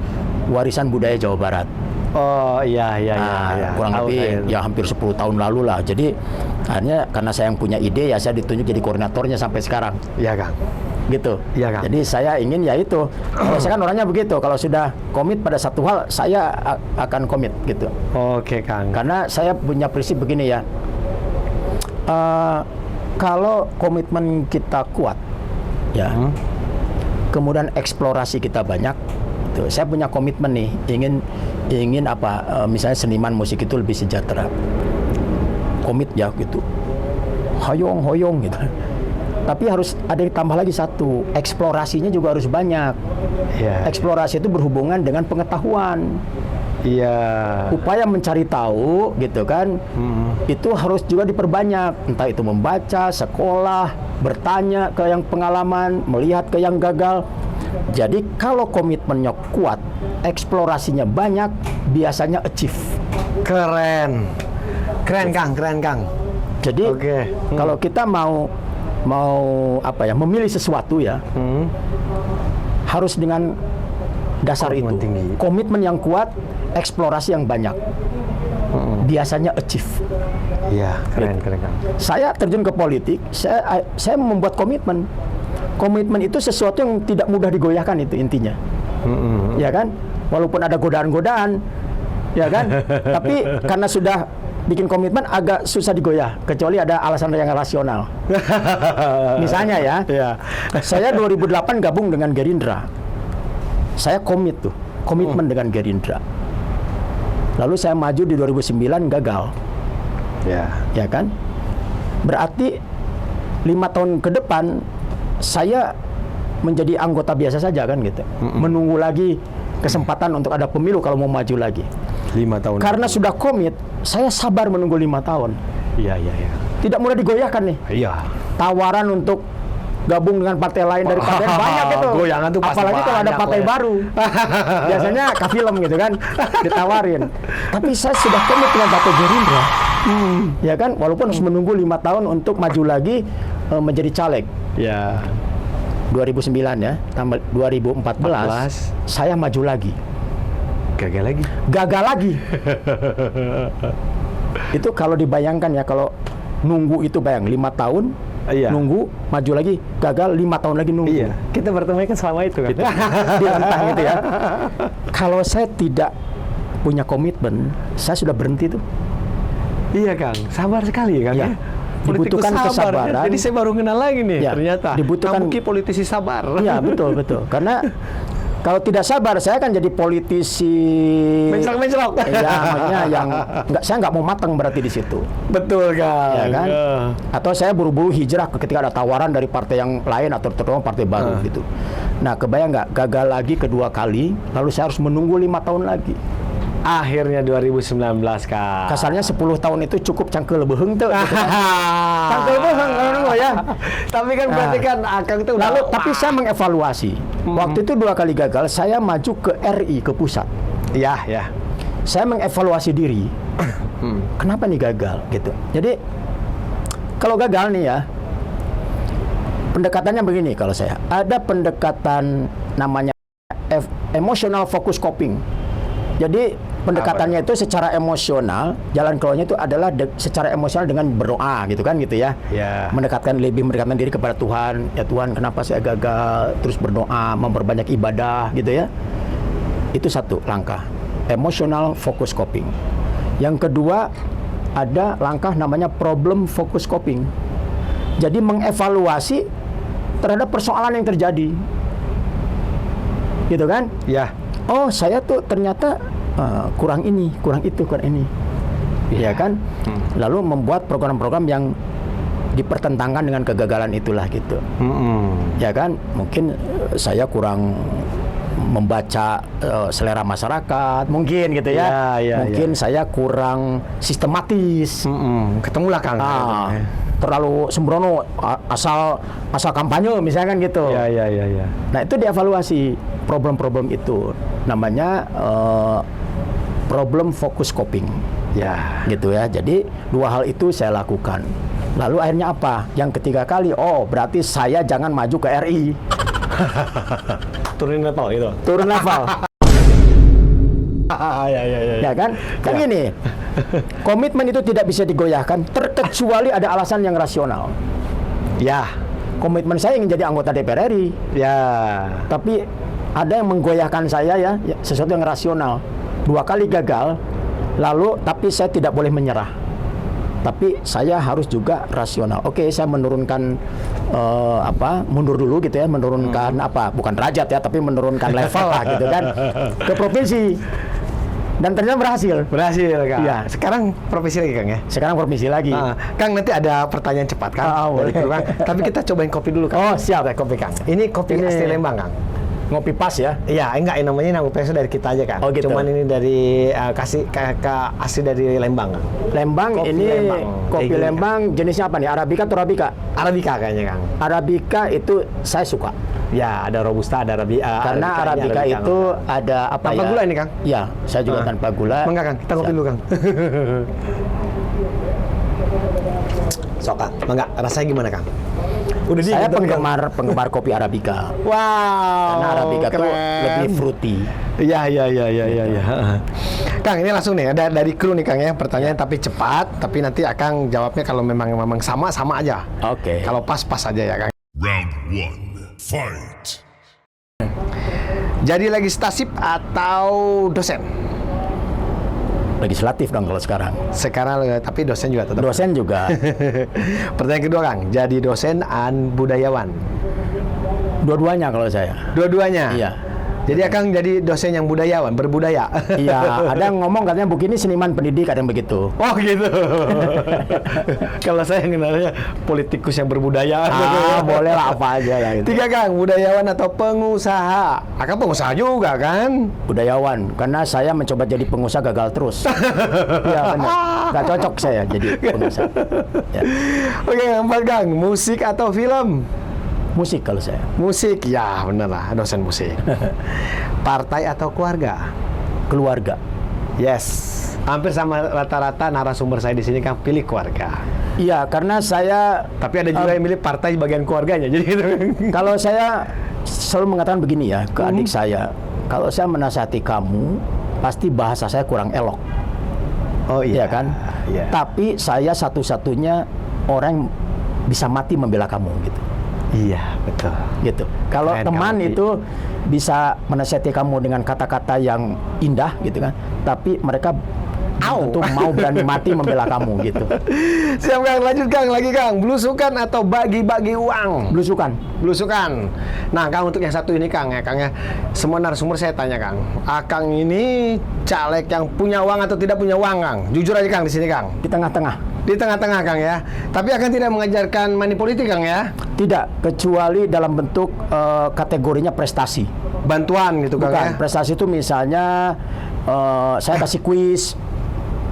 [SPEAKER 1] warisan budaya Jawa Barat. Kurang lebih ya hampir 10 tahun lalu lah. Jadi akhirnya karena saya yang punya ide ya saya ditunjuk jadi koordinatornya sampai sekarang.
[SPEAKER 2] Iya, Kang.
[SPEAKER 1] Gitu.
[SPEAKER 2] Iya, Kang.
[SPEAKER 1] Jadi saya ingin ya itu. Kalau saya kan orangnya begitu. Kalau sudah komit pada satu hal, saya akan komit gitu.
[SPEAKER 2] Oke, Kang.
[SPEAKER 1] Karena saya punya prinsip begini ya. Kalau komitmen kita kuat, ya. Kemudian eksplorasi kita banyak. Tuh, saya punya komitmen nih, ingin misalnya seniman musik itu lebih sejahtera. Komit ya gitu. Hoyong gitu. Tapi harus ada ditambah lagi satu, eksplorasinya juga harus banyak. Eksplorasi itu berhubungan dengan pengetahuan. Upaya mencari tahu gitu kan. Itu harus juga diperbanyak. Entah itu membaca, sekolah, bertanya ke yang pengalaman, melihat ke yang gagal. Jadi kalau komitmennya kuat, eksplorasinya banyak, biasanya achieve.
[SPEAKER 2] Keren Kang.
[SPEAKER 1] Jadi kalau kita mau memilih sesuatu ya, harus dengan dasar
[SPEAKER 2] komitmen
[SPEAKER 1] itu,
[SPEAKER 2] tinggi.
[SPEAKER 1] Komitmen yang kuat, eksplorasi yang banyak, biasanya achieve.
[SPEAKER 2] Iya, keren Kang.
[SPEAKER 1] Saya terjun ke politik, saya membuat komitmen. Komitmen itu sesuatu yang tidak mudah digoyahkan, itu intinya. Ya kan? Walaupun ada godaan-godaan, ya kan? Tapi karena sudah bikin komitmen agak susah digoyah, kecuali ada alasan yang rasional. Misalnya ya, saya 2008 gabung dengan Gerindra. Saya komitmen dengan Gerindra. Lalu saya maju di 2009 gagal. Ya kan? Berarti 5 tahun ke depan saya menjadi anggota biasa saja kan gitu. Menunggu lagi kesempatan untuk ada pemilu kalau mau maju lagi.
[SPEAKER 2] 5 tahun.
[SPEAKER 1] Karena sudah komit, saya sabar menunggu 5 tahun.
[SPEAKER 2] Iya.
[SPEAKER 1] tidak mudah digoyahkan nih.
[SPEAKER 2] Iya.
[SPEAKER 1] Tawaran untuk gabung dengan partai lain dari partai yang banyak gitu.
[SPEAKER 2] Goyangan tuh pasti
[SPEAKER 1] apalagi kalau ada
[SPEAKER 2] banyak,
[SPEAKER 1] partai
[SPEAKER 2] ya.
[SPEAKER 1] baru. Biasanya ke film gitu kan, ditawarin. Tapi saya sudah komit dengan partai Gerindra. Ya kan, walaupun harus menunggu 5 tahun untuk maju lagi menjadi caleg.
[SPEAKER 2] Ya.
[SPEAKER 1] 2009 ya, tambah 2014 saya maju lagi. Gagal lagi. Itu kalau dibayangkan ya, kalau nunggu itu bayang 5 tahun.
[SPEAKER 2] Iya.
[SPEAKER 1] Nunggu, maju lagi, gagal 5 tahun lagi nunggu.
[SPEAKER 2] Iya. Kita bertemu kan selama itu kan.
[SPEAKER 1] Gitu. Di rentang itu ya. Kalau saya tidak punya komitmen, saya sudah berhenti tuh.
[SPEAKER 2] Iya Kang, sabar sekali ya Kang.
[SPEAKER 1] Ya.
[SPEAKER 2] Ya. Politikus
[SPEAKER 1] Dibutuhkan
[SPEAKER 2] sabar,
[SPEAKER 1] kesabaran.
[SPEAKER 2] Jadi saya baru kenal lagi nih
[SPEAKER 1] Ya,
[SPEAKER 2] ternyata.
[SPEAKER 1] dibutuhkan-
[SPEAKER 2] Kang Muki politisi sabar.
[SPEAKER 1] Iya, betul. Karena kalau tidak sabar, saya akan jadi politisi.
[SPEAKER 2] Mencrok-mencrok.
[SPEAKER 1] Ya, maksudnya saya nggak mau matang berarti di situ.
[SPEAKER 2] Betul Kang.
[SPEAKER 1] Ya kan? Atau saya buru-buru hijrah ketika ada tawaran dari partai yang lain atau terutama partai baru gitu. Nah, kebayang nggak gagal lagi kedua kali, lalu saya harus menunggu 5 tahun lagi.
[SPEAKER 2] Akhirnya 2019 Kang.
[SPEAKER 1] Kasarnya 10 tahun itu cukup cangkel beheng tuh. Gitu kan. Cangkel beheng kalau nunggu ya.
[SPEAKER 2] Tapi kan berarti kan Akang tuh
[SPEAKER 1] Lalu tapi saya mengevaluasi. Waktu itu 2 kali gagal, saya maju ke RI ke pusat.
[SPEAKER 2] ya.
[SPEAKER 1] Saya mengevaluasi diri. Kenapa nih gagal gitu. Jadi kalau gagal nih ya, pendekatannya begini kalau saya. Ada pendekatan namanya emotional focus coping. Jadi pendekatannya itu secara emosional, jalan keluarnya itu adalah secara emosional dengan berdoa gitu kan gitu ya.
[SPEAKER 2] Ya.
[SPEAKER 1] Mendekatkan diri kepada Tuhan. Ya Tuhan, kenapa saya gagal? Terus berdoa, memperbanyak ibadah gitu ya. Itu satu langkah. Emotional focus coping. Yang kedua, ada langkah namanya problem focus coping. Jadi mengevaluasi terhadap persoalan yang terjadi. Gitu kan?
[SPEAKER 2] Ya.
[SPEAKER 1] Oh, saya tuh ternyata kurang ini, kurang itu, kurang ini. Ya kan? Lalu membuat program-program yang dipertentangkan dengan kegagalan itulah gitu. Ya kan? Mungkin saya kurang membaca selera masyarakat, mungkin gitu ya. Mungkin saya kurang sistematis.
[SPEAKER 2] Ketemulah Kang.
[SPEAKER 1] Terlalu sembrono, asal kampanye misalkan gitu.
[SPEAKER 2] Ya.
[SPEAKER 1] Nah, itu dievaluasi problem-problem itu. Namanya problem focus coping.
[SPEAKER 2] Ya.
[SPEAKER 1] Gitu ya. Jadi 2 hal itu saya lakukan. Lalu akhirnya apa? Yang ketiga kali, berarti saya jangan maju ke RI.
[SPEAKER 2] Turunin level itu.
[SPEAKER 1] Turun level. Ya kan? Kan gini. Komitmen itu tidak bisa digoyahkan terkecuali ada alasan yang rasional.
[SPEAKER 2] Ya.
[SPEAKER 1] Komitmen saya ingin jadi anggota DPR RI.
[SPEAKER 2] Ya.
[SPEAKER 1] Tapi ada yang menggoyahkan saya ya, sesuatu yang rasional. 2 kali gagal, lalu tapi saya tidak boleh menyerah. Tapi saya harus juga rasional. Oke, saya menurunkan mundur dulu gitu ya, menurunkan bukan derajat ya, tapi menurunkan level lah gitu kan ke provinsi. Dan ternyata berhasil.
[SPEAKER 2] Berhasil Kang.
[SPEAKER 1] Iya.
[SPEAKER 2] Sekarang profesi lagi Kang ya.
[SPEAKER 1] Sekarang provinsi lagi.
[SPEAKER 2] Kang, nanti ada pertanyaan cepat Kang dari kru, Kang. Tapi kita cobain kopi dulu Kang.
[SPEAKER 1] Oh, siap.
[SPEAKER 2] Kopi Kang. Ini kopi asli Lembang Kang.
[SPEAKER 1] Ngopi pas ya?
[SPEAKER 2] Iya, enggak, ini namanya kopi dari kita aja Kang.
[SPEAKER 1] Oh, gitu.
[SPEAKER 2] Cuman ini dari asli dari Lembang Kang.
[SPEAKER 1] Lembang
[SPEAKER 2] Kopi
[SPEAKER 1] ini
[SPEAKER 2] Lembang.
[SPEAKER 1] kopi Lembang jenisnya apa nih? Arabica atau Arabica?
[SPEAKER 2] Arabica kayaknya Kang.
[SPEAKER 1] Arabica itu saya suka.
[SPEAKER 2] Ya, ada Robusta, ada Arabica.
[SPEAKER 1] Karena Arabica itu ada apa
[SPEAKER 2] tanpa
[SPEAKER 1] ya?
[SPEAKER 2] gula ini Kang?
[SPEAKER 1] Iya, saya juga tanpa gula.
[SPEAKER 2] Enggak Kang, kita kopi dulu Kang. Sok Kang, enggak, rasanya gimana Kang? Udah
[SPEAKER 1] Saya
[SPEAKER 2] dingin,
[SPEAKER 1] penggemar kopi Arabica.
[SPEAKER 2] Wow.
[SPEAKER 1] Karena Arabica itu
[SPEAKER 2] keren.
[SPEAKER 1] lebih fruity.
[SPEAKER 2] Iya. Kang, ini langsung nih dari kru nih Kang ya, pertanyaan tapi cepat, tapi nanti Akang jawabnya kalau memang sama aja.
[SPEAKER 1] Oke.
[SPEAKER 2] Kalau pas aja ya Kang.
[SPEAKER 4] Round 1. Fight.
[SPEAKER 2] Jadi legislatif atau dosen?
[SPEAKER 1] Legislatif dong kalau sekarang.
[SPEAKER 2] Sekarang tapi dosen juga tetap.
[SPEAKER 1] Dosen juga.
[SPEAKER 2] Pertanyaan kedua Kang, jadi dosen budayawan?
[SPEAKER 1] Dua-duanya kalau saya.
[SPEAKER 2] Dua-duanya?
[SPEAKER 1] Iya.
[SPEAKER 2] Jadi Akang jadi dosen yang budayawan, berbudaya.
[SPEAKER 1] Iya, ada yang ngomong katanya begini seniman pendidik, ada yang begitu.
[SPEAKER 2] Oh gitu. Kalau saya kenalnya politikus yang berbudaya.
[SPEAKER 1] Boleh lah apa aja lah gitu.
[SPEAKER 2] 3 Kang, budayawan atau pengusaha? Akang pengusaha juga kan?
[SPEAKER 1] Budayawan, karena saya mencoba jadi pengusaha gagal terus. Iya benar, nggak cocok saya jadi pengusaha. Ya.
[SPEAKER 2] Oke, yang 4 Kang, musik atau film?
[SPEAKER 1] Musik kalau saya.
[SPEAKER 2] Musik, ya bener lah, dosen musik. Partai atau keluarga?
[SPEAKER 1] Keluarga.
[SPEAKER 2] Yes, hampir sama rata-rata narasumber saya di sini Kang pilih keluarga.
[SPEAKER 1] Iya, karena saya
[SPEAKER 2] Tapi ada juga yang milih partai bagian keluarganya, jadi gitu.
[SPEAKER 1] kalau saya selalu mengatakan begini ya ke adik saya, kalau saya menasihati kamu, pasti bahasa saya kurang elok.
[SPEAKER 2] Oh
[SPEAKER 1] Iya kan?
[SPEAKER 2] Iya.
[SPEAKER 1] Tapi saya satu-satunya orang yang bisa mati membela kamu gitu.
[SPEAKER 2] Iya, betul.
[SPEAKER 1] Gitu. Kalau
[SPEAKER 2] Keren
[SPEAKER 1] teman
[SPEAKER 2] kamu, Ki.
[SPEAKER 1] itu bisa menasihati kamu dengan kata-kata yang indah gitu kan. Tapi mereka tentu mau berani mati membela kamu gitu.
[SPEAKER 2] Siap Kang, lanjut Kang, lagi Kang. Belusukan atau bagi-bagi uang?
[SPEAKER 1] Belusukan.
[SPEAKER 2] Belusukan. Nah, Kang untuk yang satu ini Kang ya, Kang ya. Semua narasumber saya tanya Kang. Akang ini caleg yang punya uang atau tidak punya uang Kang? Jujur aja Kang di sini Kang.
[SPEAKER 1] Di tengah-tengah.
[SPEAKER 2] Di tengah-tengah Kang ya. Tapi akan tidak mengajarkan money politik Kang ya.
[SPEAKER 1] Tidak, kecuali dalam bentuk kategorinya prestasi.
[SPEAKER 2] Bantuan gitu Kang
[SPEAKER 1] Bukan,
[SPEAKER 2] ya.
[SPEAKER 1] prestasi itu misalnya saya kasih kuis,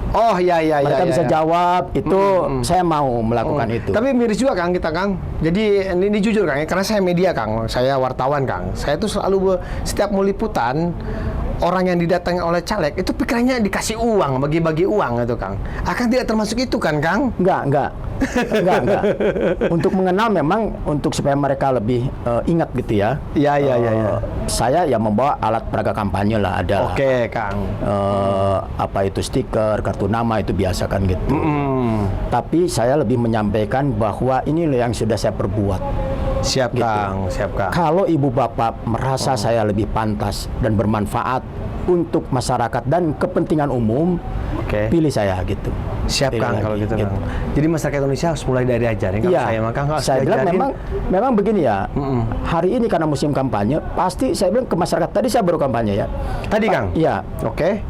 [SPEAKER 2] Oh iya iya
[SPEAKER 1] mereka
[SPEAKER 2] iya.
[SPEAKER 1] bisa
[SPEAKER 2] iya.
[SPEAKER 1] jawab, itu saya mau melakukan itu.
[SPEAKER 2] Tapi miris juga Kang kita Kang. Jadi ini jujur Kang ya, karena saya media Kang, saya wartawan Kang. Saya tuh selalu setiap mau liputan orang yang didatangi oleh caleg itu pikirannya dikasih uang, bagi-bagi uang gitu Kang. Akan tidak termasuk itu kan Kang?
[SPEAKER 1] Enggak. Untuk mengenal memang untuk supaya mereka lebih ingat gitu ya.
[SPEAKER 2] Iya.
[SPEAKER 1] Saya ya membawa alat peraga kampanye lah, ada lah.
[SPEAKER 2] Oke Kang.
[SPEAKER 1] Apa itu stiker, kartu nama, itu biasa kan gitu. Tapi saya lebih menyampaikan bahwa ini loh yang sudah saya perbuat.
[SPEAKER 2] Siap
[SPEAKER 1] Gitu.
[SPEAKER 2] Kang, siap Kang.
[SPEAKER 1] Kalau ibu bapak merasa saya lebih pantas dan bermanfaat untuk masyarakat dan kepentingan umum,
[SPEAKER 2] Oke.
[SPEAKER 1] pilih saya gitu.
[SPEAKER 2] Siap
[SPEAKER 1] Pilih
[SPEAKER 2] Kang
[SPEAKER 1] lagi,
[SPEAKER 2] kalau gitu Kang. Jadi masyarakat Indonesia harus mulai dari ajarin Kang.
[SPEAKER 1] Iya,
[SPEAKER 2] Saya mah Kang harus
[SPEAKER 1] saya bilang
[SPEAKER 2] diajarin.
[SPEAKER 1] memang begini ya. Hari ini karena musim kampanye, pasti saya bilang ke masyarakat, tadi saya baru kampanye ya.
[SPEAKER 2] Tadi Kang.
[SPEAKER 1] Iya,
[SPEAKER 2] Oke.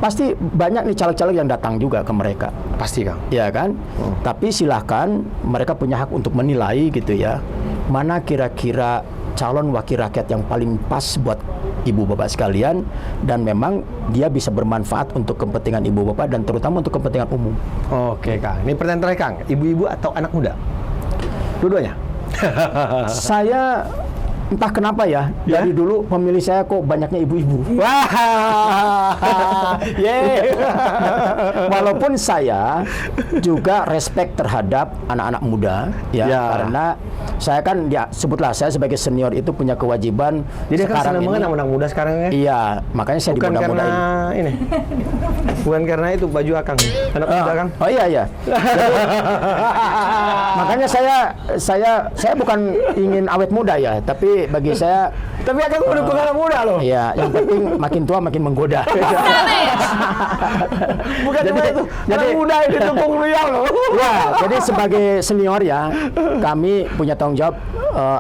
[SPEAKER 1] pasti banyak nih caleg-caleg yang datang juga ke mereka.
[SPEAKER 2] Pasti Kang.
[SPEAKER 1] Ya kan? Tapi silahkan, mereka punya hak untuk menilai gitu ya. Mana kira-kira calon wakil rakyat yang paling pas buat ibu bapak sekalian, dan memang dia bisa bermanfaat untuk kepentingan ibu bapak dan terutama untuk kepentingan umum.
[SPEAKER 2] Oke Kang. Ini pertanyaan terakhir Kang. Ibu-ibu atau anak muda? Dua-duanya.
[SPEAKER 1] Saya entah kenapa ya,
[SPEAKER 2] Ya?
[SPEAKER 1] dari dulu pemilih saya kok banyaknya ibu-ibu.
[SPEAKER 2] Wah. Yeay.
[SPEAKER 1] Walaupun saya juga respect terhadap anak-anak muda ya,
[SPEAKER 2] Ya.
[SPEAKER 1] karena saya kan ya sebutlah saya sebagai senior itu punya kewajiban.
[SPEAKER 2] Jadi Kang
[SPEAKER 1] sekarang
[SPEAKER 2] senang banget
[SPEAKER 1] ini.
[SPEAKER 2] anak muda sekarang ya?
[SPEAKER 1] Iya, makanya saya
[SPEAKER 2] Bukan karena
[SPEAKER 1] dimudah-mudahin.
[SPEAKER 2] ini. Bukan karena itu baju Akang. Anak muda Kang.
[SPEAKER 1] Oh iya. Jadi, makanya saya bukan ingin awet muda ya, tapi bagi saya
[SPEAKER 2] Tapi Akang udah bukan anak muda loh.
[SPEAKER 1] ya yang penting makin tua makin menggoda.
[SPEAKER 2] Bukan cuma itu. Anak muda itu dukung beliau loh.
[SPEAKER 1] Ya, jadi sebagai senior ya, kami punya tanggung jawab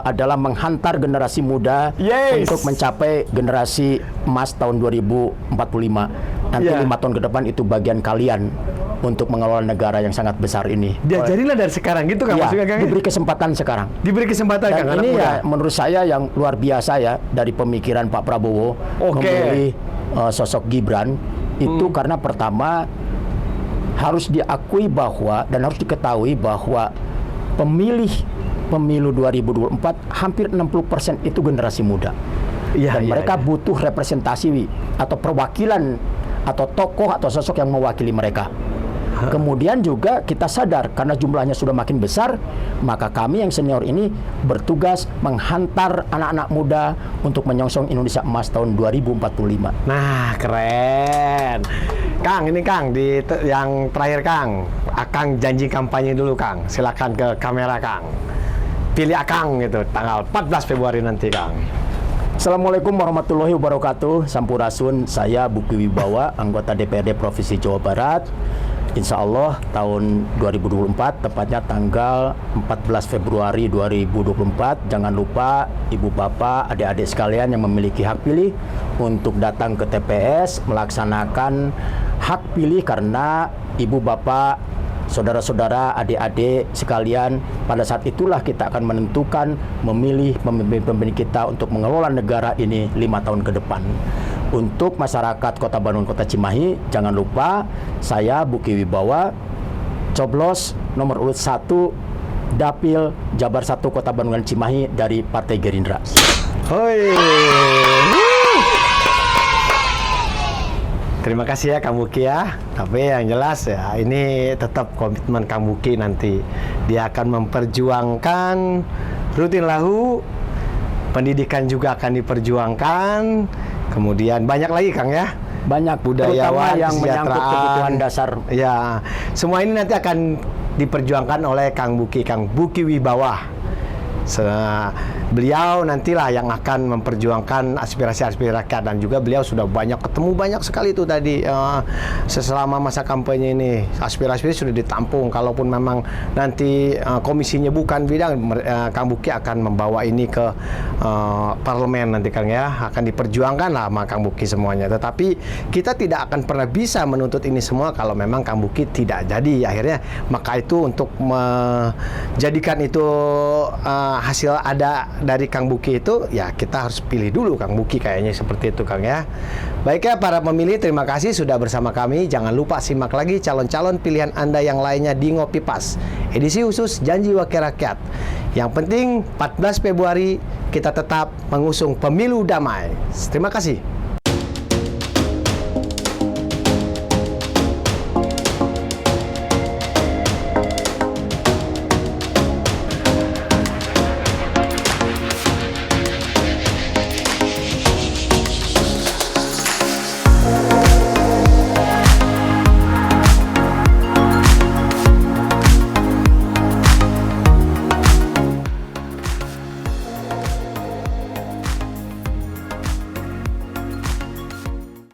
[SPEAKER 1] adalah menghantar generasi muda
[SPEAKER 2] Yes.
[SPEAKER 1] untuk mencapai generasi emas tahun 2045. Nanti
[SPEAKER 2] Ya.
[SPEAKER 1] 5 tahun ke depan itu bagian kalian untuk mengelola negara yang sangat besar ini.
[SPEAKER 2] Diajarinlah dari sekarang gitu Kang,
[SPEAKER 1] Ya,
[SPEAKER 2] maksudnya Kang.
[SPEAKER 1] diberi kesempatan sekarang.
[SPEAKER 2] Diberi kesempatan
[SPEAKER 1] Dan
[SPEAKER 2] Kang, anak
[SPEAKER 1] ini
[SPEAKER 2] muda.
[SPEAKER 1] ya menurut saya yang luar biasa ya dari pemikiran Pak Prabowo
[SPEAKER 2] Oke.
[SPEAKER 1] memilih sosok Gibran itu karena pertama harus diakui bahwa dan harus diketahui bahwa pemilu 2024 hampir 60% itu generasi muda.
[SPEAKER 2] Iya,
[SPEAKER 1] Dan
[SPEAKER 2] iya,
[SPEAKER 1] mereka
[SPEAKER 2] iya.
[SPEAKER 1] butuh representasi atau perwakilan atau tokoh atau sosok yang mewakili mereka. Kemudian juga kita sadar karena jumlahnya sudah makin besar, maka kami yang senior ini bertugas menghantar anak-anak muda untuk menyongsong Indonesia Emas tahun 2045.
[SPEAKER 2] Nah, keren. Kang, ini Kang yang terakhir Kang. Akang janji kampanye dulu Kang. Silakan ke kamera Kang. Pilih Akang gitu tanggal 14 Februari nanti Kang.
[SPEAKER 1] Assalamualaikum warahmatullahi wabarakatuh. Sampurasun, saya Buki Wibawa, anggota DPRD Provinsi Jawa Barat. Insya Allah tahun 2024, tepatnya tanggal 14 Februari 2024, jangan lupa ibu bapak, adik-adik sekalian yang memiliki hak pilih untuk datang ke TPS melaksanakan hak pilih, karena ibu bapak, saudara-saudara, adik-adik sekalian, pada saat itulah kita akan menentukan memilih pemimpin-pemimpin kita untuk mengelola negara ini 5 tahun ke depan. Untuk masyarakat Kota Bandung, Kota Cimahi, jangan lupa saya Buki Wibawa coblos nomor urut 1 Dapil Jabar 1 Kota Bandung dan Cimahi dari Partai Gerindra.
[SPEAKER 2] Hoi. Terima kasih ya Kang Buki ya. Tapi yang jelas ya, ini tetap komitmen Kang Buki nanti. Dia akan memperjuangkan rutin lahu, pendidikan juga akan diperjuangkan. Kemudian banyak lagi Kang ya.
[SPEAKER 1] Banyak,
[SPEAKER 2] budayawan,
[SPEAKER 1] yang menyangkut kebutuhan dasar.
[SPEAKER 2] Ya, semua ini nanti akan diperjuangkan oleh Kang Buki Wibawa. Beliau nantilah yang akan memperjuangkan aspirasi-aspirasi rakyat, dan juga beliau sudah ketemu banyak sekali itu tadi selama masa kampanye ini. Aspirasi sudah ditampung. Kalaupun memang nanti komisinya bukan bidang, Kang Buki akan membawa ini ke parlemen nanti Kang ya, akan diperjuangkan lah sama Kang Buki semuanya. Tetapi kita tidak akan pernah bisa menuntut ini semua kalau memang Kang Buki tidak jadi akhirnya. Maka itu untuk menjadikan itu hasil ada dari Kang Buki itu, ya kita harus pilih dulu Kang Buki, kayaknya seperti itu Kang ya. Baik ya para pemilih, terima kasih sudah bersama kami. Jangan lupa simak lagi calon-calon pilihan Anda yang lainnya di Ngopi Pas edisi khusus Janji Wakil Rakyat. Yang penting 14 Februari kita tetap mengusung pemilu damai. Terima kasih.